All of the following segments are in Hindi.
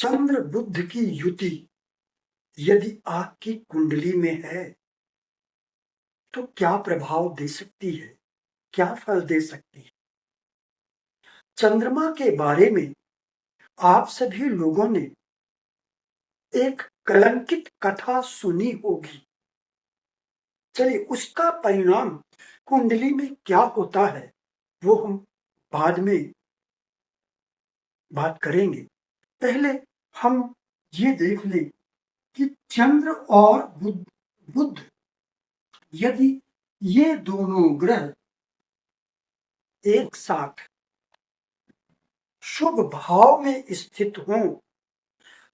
चंद्र बुध की युति यदि आपकी कुंडली में है तो क्या प्रभाव दे सकती है, क्या फल दे सकती है। चंद्रमा के बारे में आप सभी लोगों ने एक कलंकित कथा सुनी होगी। चलिए, उसका परिणाम कुंडली में क्या होता है वो हम बाद में बात करेंगे। पहले हम ये देख लें कि चंद्र और बुध यदि ये दोनों ग्रह एक साथ शुभ भाव में स्थित हों,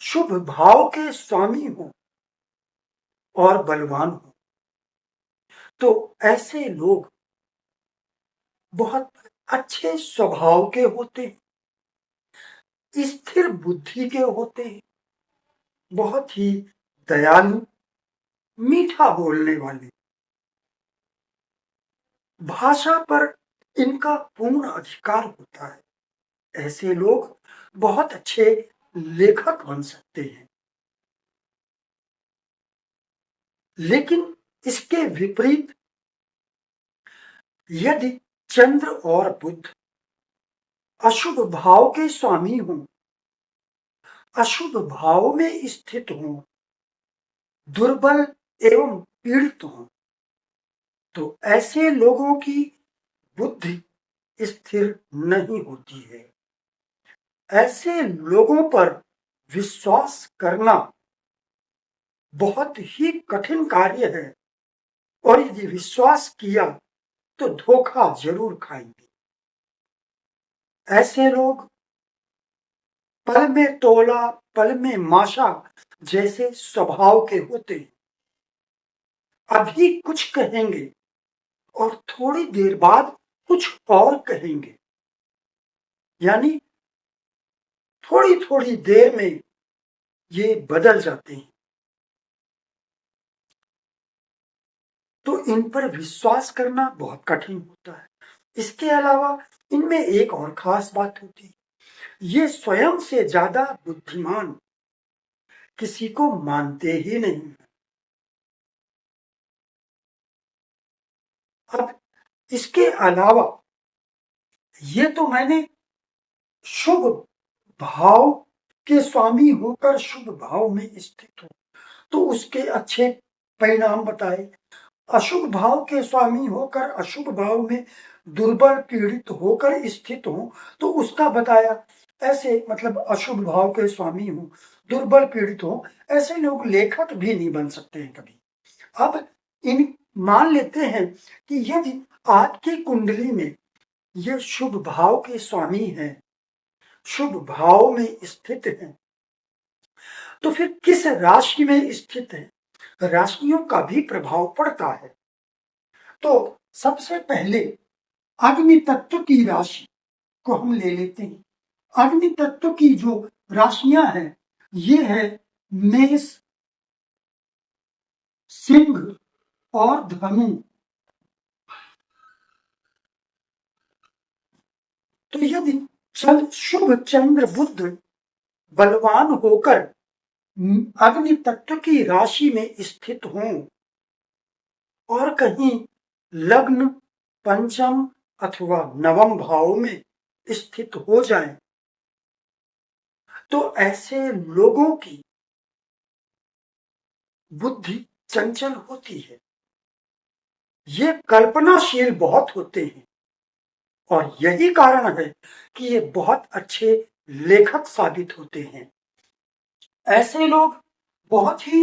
शुभ भाव के स्वामी हों और बलवान हों, तो ऐसे लोग बहुत अच्छे स्वभाव के होते हैं, स्थिर बुद्धि के होते हैं, बहुत ही दयालु, मीठा बोलने वाले, भाषा पर इनका पूर्ण अधिकार होता है। ऐसे लोग बहुत अच्छे लेखक बन सकते हैं। लेकिन इसके विपरीत यदि चंद्र और बुध अशुभ भाव के स्वामी हों, अशुभ भाव में स्थित हों, दुर्बल एवं पीड़ित हों, तो ऐसे लोगों की बुद्धि स्थिर नहीं होती है। ऐसे लोगों पर विश्वास करना बहुत ही कठिन कार्य है और यदि विश्वास किया तो धोखा जरूर खाएंगे। ऐसे लोग पल में तोला पल में माशा जैसे स्वभाव के होते हैं। अभी कुछ कहेंगे और थोड़ी देर बाद कुछ और कहेंगे, यानी थोड़ी थोड़ी देर में ये बदल जाते हैं। तो इन पर विश्वास करना बहुत कठिन होता है। इसके अलावा इनमें एक और खास बात होती है, ये स्वयं से ज्यादा बुद्धिमान किसी को मानते ही नहीं। अब इसके अलावा ये तो मैंने शुभ भाव के स्वामी होकर शुभ भाव में स्थित हो तो उसके अच्छे परिणाम बताए, अशुभ भाव के स्वामी होकर अशुभ भाव में दुर्बल पीड़ित होकर स्थित हो तो उसका बताया। ऐसे मतलब अशुभ भाव के स्वामी हो, दुर्बल पीड़ित हो, ऐसे लोग लेखक भी नहीं बन सकते हैं कभी। अब इन मान लेते हैं कि यदि आपकी कुंडली में ये शुभ भाव के स्वामी हैं, शुभ भाव में स्थित हैं, तो फिर किस राशि में स्थित है, राशियों का भी प्रभाव पड़ता है। तो सबसे पहले अग्नि तत्व की राशि को हम ले लेते हैं। अग्नि तत्व की जो राशियां हैं ये है मेष, सिंह और धनु। तो यदि शुभ चंद्र बुध बलवान होकर अग्नि तत्व की राशि में स्थित हों और कहीं लग्न, पंचम अथवा नवम भाव में स्थित हो जाएं, तो ऐसे लोगों की बुद्धि चंचल होती है। ये कल्पनाशील बहुत होते हैं और यही कारण है कि ये बहुत अच्छे लेखक साबित होते हैं। ऐसे लोग बहुत ही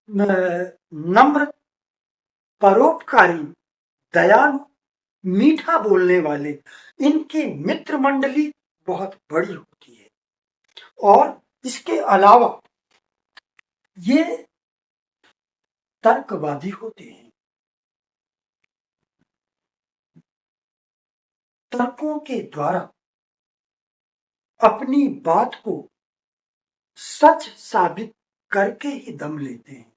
नम्र, परोपकारी, दयालु, मीठा बोलने वाले, इनकी मित्र मंडली बहुत बड़ी होती है। और इसके अलावा ये तर्कवादी होते हैं। तर्कों के द्वारा अपनी बात को सच साबित करके ही दम लेते हैं।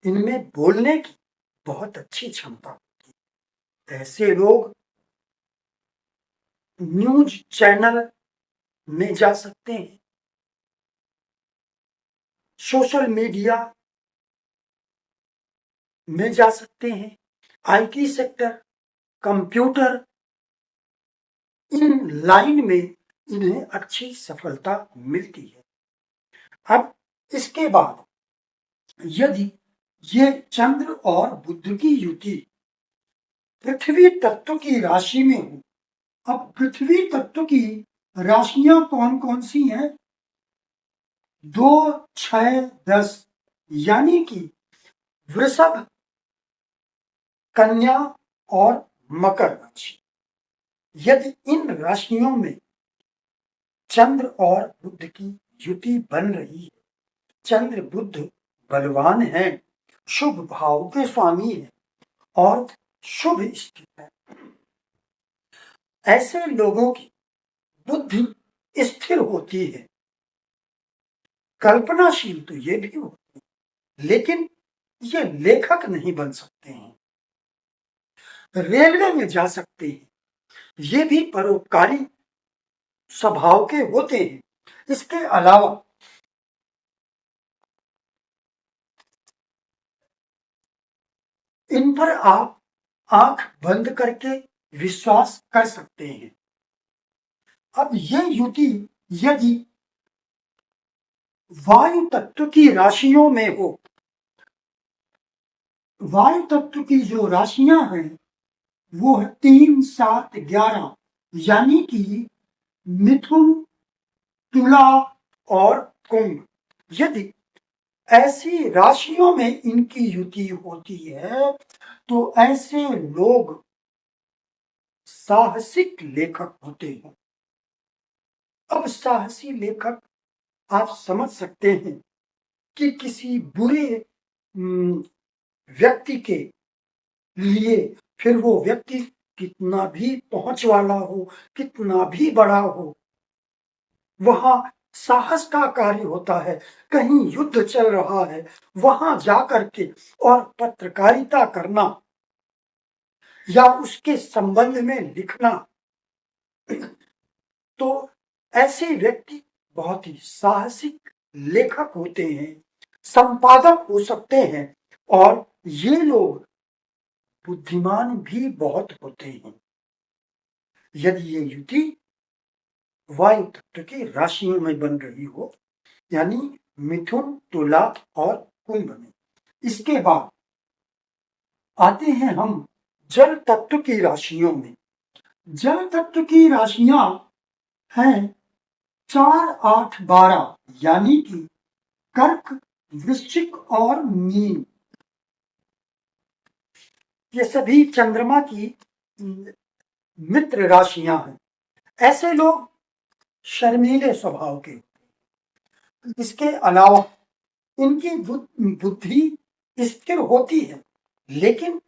इनमें बोलने की बहुत अच्छी क्षमता होती है। ऐसे लोग न्यूज चैनल में जा सकते हैं, सोशल मीडिया में जा सकते हैं, IT sector, computer, in line में इन्हें अच्छी सफलता मिलती है। अब इसके बाद यदि ये चंद्र और बुध की युति पृथ्वी तत्व की राशि में हो, अब पृथ्वी तत्व की राशियां कौन कौन सी हैं? 2, 6, 10, यानी कि वृषभ, कन्या और मकर राशि। यदि इन राशियों में चंद्र और बुध की युति बन रही है, चंद्र बुध बलवान है, शुभ भाव के स्वामी है और शुभ स्थित है, ऐसे लोगों की बुद्धि स्थिर होती है, कल्पनाशील तो ये भी होते हैं, लेकिन ये लेखक नहीं बन सकते हैं, रेलवे में जा सकते हैं, ये भी परोपकारी स्वभाव के होते हैं। इसके अलावा इन पर आप आंख बंद करके विश्वास कर सकते हैं। अब ये युति यदि वायु तत्व की राशियों में हो, वायु तत्व की जो राशियां हैं वो है 3, 7, 11, यानी कि मिथुन, तुला और कुंभ। यदि ऐसी राशियों में इनकी युति होती है तो ऐसे लोग साहसिक लेखक होते हैं। अब साहसी लेखक आप समझ सकते हैं कि किसी बुरे व्यक्ति के लिए फिर वो व्यक्ति कितना भी पहुंच वाला हो, कितना भी बड़ा हो, वहां साहस का कार्य होता है। कहीं युद्ध चल रहा है, वहां जाकर के और पत्रकारिता करना या उसके संबंध में लिखना, तो ऐसे व्यक्ति बहुत ही साहसिक लेखक होते हैं, संपादक हो सकते हैं और ये लोग बुद्धिमान भी बहुत होते हैं। यदि ये युति वायु तत्व की राशियों में बन रही हो, यानी मिथुन, तुला और कुंभ में। इसके बाद आते हैं हम जल तत्व की राशियों में। जल तत्व की राशियां हैं 4, 8, 12, यानी कि कर्क, वृश्चिक और मीन। ये सभी चंद्रमा की मित्र राशियां हैं। ऐसे लोग शर्मीले स्वभाव के। इसके अलावा इनकी बुद्धि स्थिर होती है, लेकिन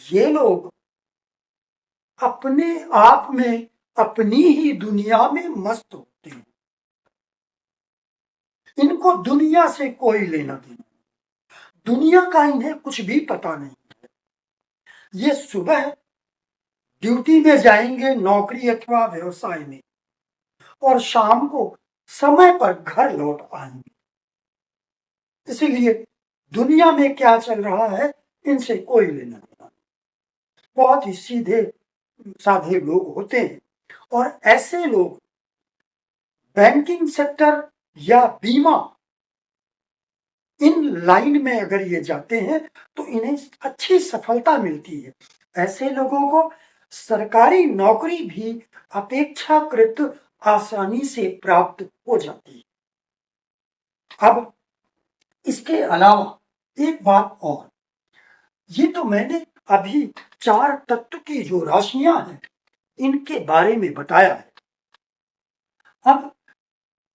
ये लोग अपने आप में अपनी ही दुनिया में मस्त होते हैं। इनको दुनिया से कोई लेना देना, दुनिया का इन्हें कुछ भी पता नहीं। ये सुबह ड्यूटी में जाएंगे, नौकरी अथवा व्यवसाय में, और शाम को समय पर घर लौट आएंगे। इसीलिए दुनिया में क्या चल रहा है इनसे कोई लेना देना। बहुत ही सीधे साधे लोग होते हैं और ऐसे लोग बैंकिंग सेक्टर या बीमा, इन लाइन में अगर ये जाते हैं तो इन्हें अच्छी सफलता मिलती है। ऐसे लोगों को सरकारी नौकरी भी अपेक्षाकृत आसानी से प्राप्त हो जाती है। अब इसके अलावा एक बात और, ये तो मैंने अभी 4 तत्व की जो राशियां हैं इनके बारे में बताया है। अब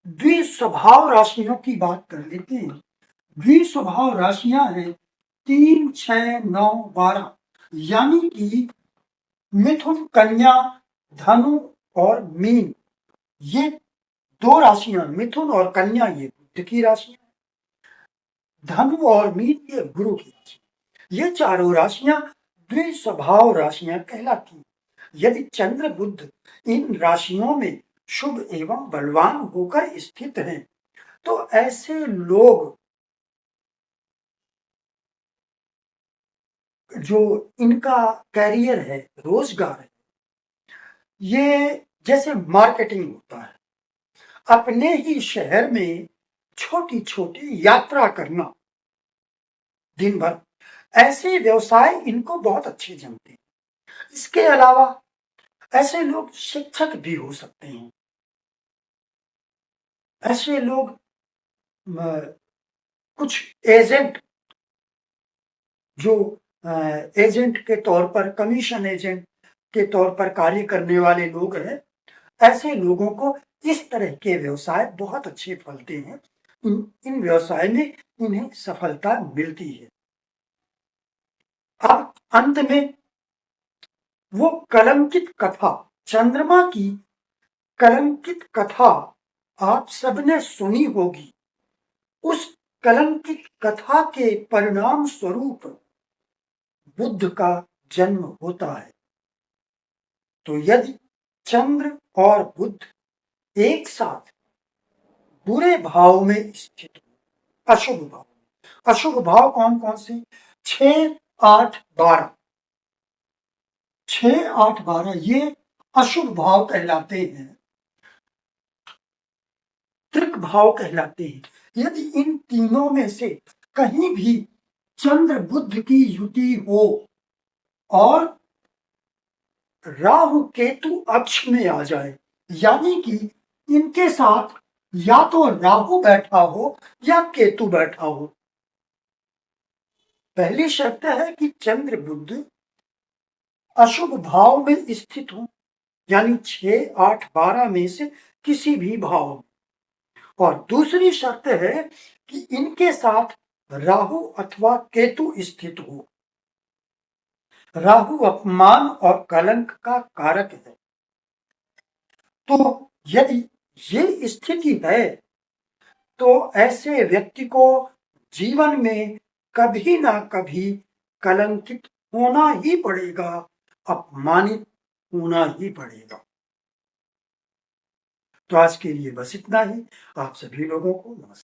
द्विस्वभाव राशियों की बात कर लेते हैं। द्विस्वभाव राशियां हैं 3, 6, 9, 12, यानी कि मिथुन, कन्या, धनु और मीन। ये 2 राशियां, मिथुन और कन्या, ये बुध की राशियां, धनु और मीन ये गुरु की राशि। ये चारों राशियां द्विस्वभाव राशियां कहलाती हैं। यदि चंद्र बुध इन राशियों में शुभ एवं बलवान होकर स्थित हैं तो ऐसे लोग जो इनका कैरियर है, रोजगार है, ये जैसे मार्केटिंग होता है, अपने ही शहर में छोटी छोटी यात्रा करना दिन भर, ऐसे व्यवसाय इनको बहुत अच्छे जमते हैं। इसके अलावा ऐसे लोग शिक्षक भी हो सकते हैं। ऐसे लोग कुछ एजेंट, जो एजेंट के तौर पर, कमीशन एजेंट के तौर पर कार्य करने वाले लोग हैं, ऐसे लोगों को इस तरह के व्यवसाय बहुत अच्छे फलते हैं। इन व्यवसाय में इन्हें सफलता मिलती है। अब अंत में वो कलंकित कथा, चंद्रमा की कलंकित कथा आप सबने सुनी होगी। उस कलंकित कथा के परिणाम स्वरूप बुद्ध का जन्म होता है। तो यदि चंद्र और बुद्ध एक साथ बुरे भाव में स्थित हो, अशुभ भाव, अशुभ भाव कौन कौन से? 6, 8, 12, 6, 8, 12 ये अशुभ भाव कहलाते हैं, त्रिक भाव कहलाते हैं। यदि इन तीनों में से कहीं भी चंद्र बुद्ध की युति हो और राहु केतु अक्ष में आ जाए, यानी कि इनके साथ या तो राहु बैठा हो या केतु बैठा हो। पहली शर्त है कि चंद्र बुद्ध अशुभ भाव में स्थित हो, यानी 6, 8, 12 में से किसी भी भाव में। और दूसरी शर्त है कि इनके साथ राहु अथवा केतु स्थित हो। राहु अपमान और कलंक का कारक है। तो यदि ये स्थिति है तो ऐसे व्यक्ति को जीवन में कभी ना कभी कलंकित होना ही पड़ेगा, अपमानित होना ही पड़ेगा। तो आज के लिए बस इतना ही। आप सभी लोगों को नमस्कार।